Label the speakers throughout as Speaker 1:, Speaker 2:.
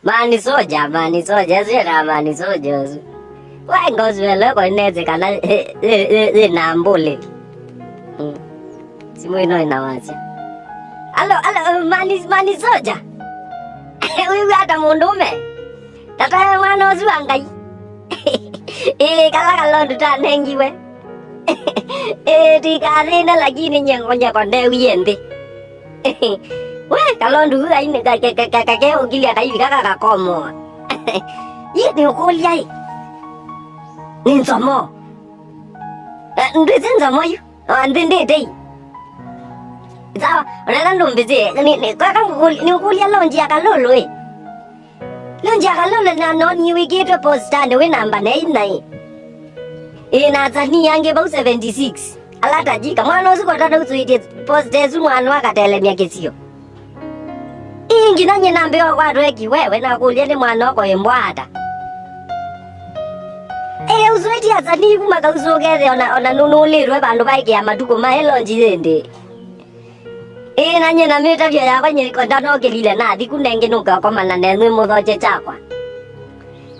Speaker 1: Man Soja, zera Man Soja. Why goes well on Nezekala Nambole? Simuino Nawazi. Hello, Man Soja. We got a Mondome. That I want to Wangai. Kalakalon to turn anyway. Tikarina Lagini on your condeviente. Well, Kalon do I need a cacao Gilia como. Yet you call yay. Need some more. Listen some more you, and then they day. It's our random visit, and it can't alone Giacalolo. Lonjacalola non you get a post stand when I'm an 8 in Azani young about 76. A lot of Gicamonos got out to it post des one wacatele Yakisio. In Ginanya number of what reki where when I could get him one knock or in water. I was ready as a new Macaso get on a no little and Bike Yamatuko my longi. In Anya Meta when you got no Gelina, the Kunanganuka command and then Modoja Chaqua.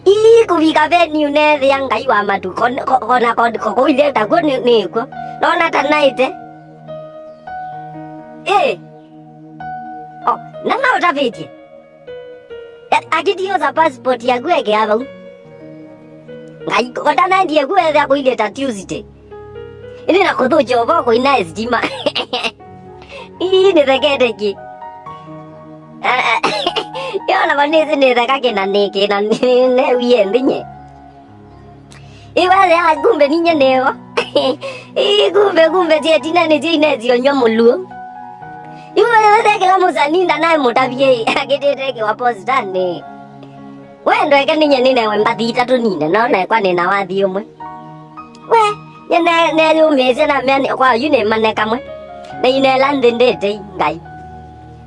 Speaker 1: E could be a venue near the young Gayama to Conacod Coco, a good new not at a night, eh? Oh, none out of it. I did use a passport, Yaguego. I got an idea where they will get at Tuesday. In a Kodojo, very nice, Jima. Ini tak ada lagi. Ya, nama ni sini tak ada nanti ke nanti ni wian ni. Iwa dia gumbe ni ni oh. Gumbe je tina je onyo mulu. Iwa dia kalau musani dana muda biye, kita dia ke wapos dan ni. Wah, ndo kan ni ni wemba di tatu ni, no na kwa ni nawa di umwe. Wah, ni umwe sana meni kwa yune mana kamu. Đây nè lan đến để chơi gái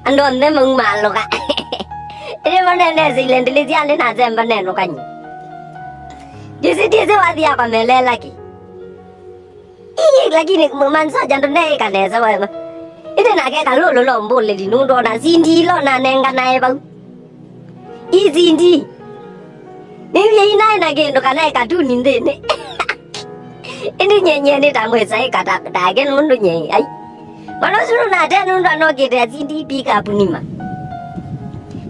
Speaker 1: anh đồn đấy mừng mà luôn ạ thế mà này gì lên để ăn đến nào xem vấn đề nó cảnh chứ gì vào đi à còn mẹ lên lại lagi nih man saja đồn đây cả này sao vậy mà thế nào cái cả lỗ bồn lên đi nung đó là xin đi lo là neng cái này bao xin đi nếu như này là cái nó cái này cả tu nhìn đến đấy ini nhẹ này đang mới say cả đại cái nó nhẹ ấy Mana suruh nada nunda no kita sini pika punima.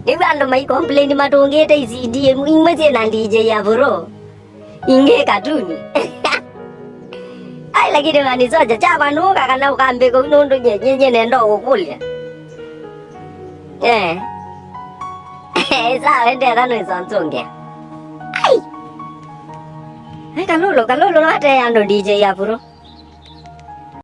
Speaker 1: Nếu anh đâu mấy complain mà đồ nghe đây gì đi mình mới thế nanti je ya bro. Inge katuni. Ai lagi dengan itu aja cakap no kakak nak kambe kau nunda nye nendo okul ya. Sao anh dia kan nusan songke. Ai. Kalau lo ada yang DJ ya bro.